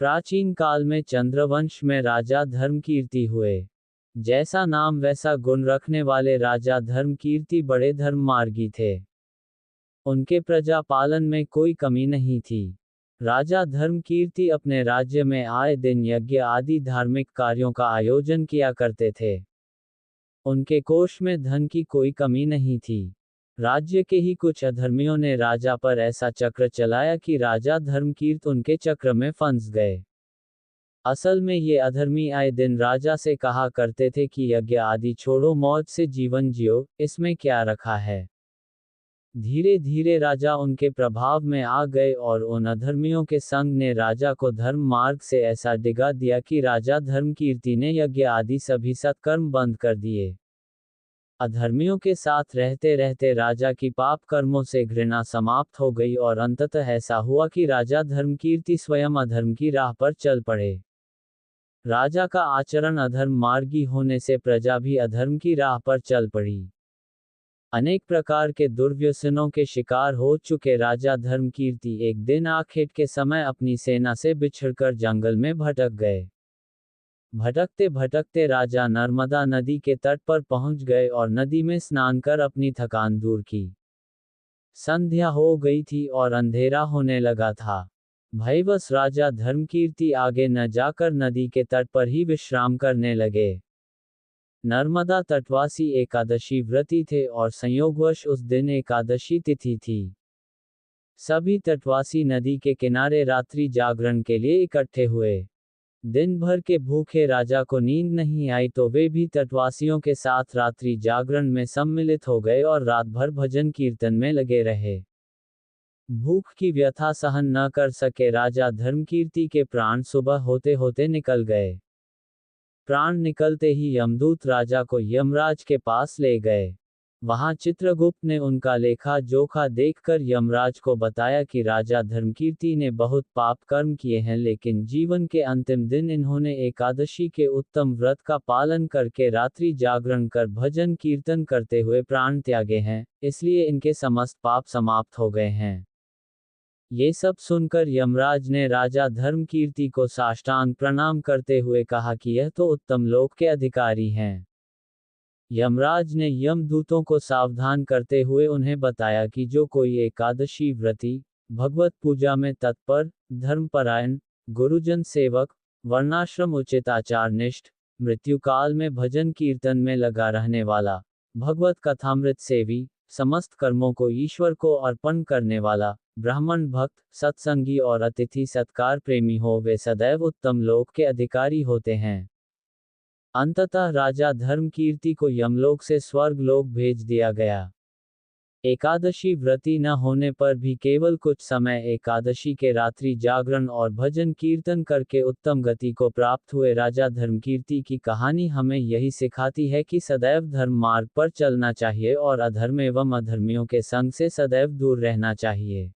प्राचीन काल में चंद्रवंश में राजा धर्मकीर्ति हुए। जैसा नाम वैसा गुण रखने वाले राजा धर्मकीर्ति बड़े धर्ममार्गी थे। उनके प्रजा पालन में कोई कमी नहीं थी। राजा धर्मकीर्ति अपने राज्य में आए दिन यज्ञ आदि धार्मिक कार्यों का आयोजन किया करते थे। उनके कोष में धन की कोई कमी नहीं थी। राज्य के ही कुछ अधर्मियों ने राजा पर ऐसा चक्र चलाया कि राजा धर्मकीर्त उनके चक्र में फंस गए। असल में ये अधर्मी आए दिन राजा से कहा करते थे कि यज्ञ आदि छोड़ो, मौज से जीवन जियो, इसमें क्या रखा है। धीरे धीरे राजा उनके प्रभाव में आ गए और उन अधर्मियों के संग ने राजा को धर्म मार्ग से ऐसा डिगा दिया कि राजा धर्मकीर्ति ने यज्ञ आदि सभी सत्कर्म बंद कर दिए। अधर्मियों के साथ रहते रहते राजा की पाप कर्मों से घृणा समाप्त हो गई और अंततः ऐसा हुआ कि राजा धर्मकीर्ति स्वयं अधर्म की राह पर चल पड़े। राजा का आचरण अधर्म मार्गी होने से प्रजा भी अधर्म की राह पर चल पड़ी। अनेक प्रकार के दुर्व्यसनों के शिकार हो चुके राजा धर्मकीर्ति एक दिन आखेट के समय अपनी सेना से बिछड़कर जंगल में भटक गए। भटकते भटकते राजा नर्मदा नदी के तट पर पहुंच गए और नदी में स्नान कर अपनी थकान दूर की। संध्या हो गई थी और अंधेरा होने लगा था। भयवश राजा धर्मकीर्ति आगे न जाकर नदी के तट पर ही विश्राम करने लगे। नर्मदा तटवासी एकादशी व्रती थे और संयोगवश उस दिन एकादशी तिथि थी। सभी तटवासी नदी के किनारे रात्रि जागरण के लिए इकट्ठे हुए। दिन भर के भूखे राजा को नींद नहीं आई तो वे भी तटवासियों के साथ रात्रि जागरण में सम्मिलित हो गए और रात भर भजन कीर्तन में लगे रहे। भूख की व्यथा सहन न कर सके राजा धर्मकीर्ति के प्राण सुबह होते होते निकल गए। प्राण निकलते ही यमदूत राजा को यमराज के पास ले गए। वहां चित्रगुप्त ने उनका लेखा जोखा देखकर यमराज को बताया कि राजा धर्मकीर्ति ने बहुत पाप कर्म किए हैं, लेकिन जीवन के अंतिम दिन इन्होंने एकादशी के उत्तम व्रत का पालन करके रात्रि जागरण कर भजन कीर्तन करते हुए प्राण त्यागे हैं, इसलिए इनके समस्त पाप समाप्त हो गए हैं। ये सब सुनकर यमराज ने राजा धर्मकीर्ति को साष्टांग प्रणाम करते हुए कहा कि यह तो उत्तम लोक के अधिकारी हैं। यमराज ने यमदूतों को सावधान करते हुए उन्हें बताया कि जो कोई एकादशी व्रती, भगवत पूजा में तत्पर, धर्मपरायण, गुरुजन सेवक, वर्णाश्रम उचित आचारनिष्ठ, मृत्युकाल में भजन कीर्तन में लगा रहने वाला, भगवत कथामृत सेवी, समस्त कर्मों को ईश्वर को अर्पण करने वाला, ब्राह्मण भक्त, सत्संगी और अतिथि सत्कार प्रेमी हो, वे सदैव उत्तम लोक के अधिकारी होते हैं। अंततः राजा धर्मकीर्ति को यमलोक से स्वर्ग लोक भेज दिया गया। एकादशी व्रती न होने पर भी केवल कुछ समय एकादशी के रात्रि जागरण और भजन कीर्तन करके उत्तम गति को प्राप्त हुए राजा धर्मकीर्ति की कहानी हमें यही सिखाती है कि सदैव धर्म मार्ग पर चलना चाहिए और अधर्म एवं अधर्मियों के संग से सदैव दूर रहना चाहिए।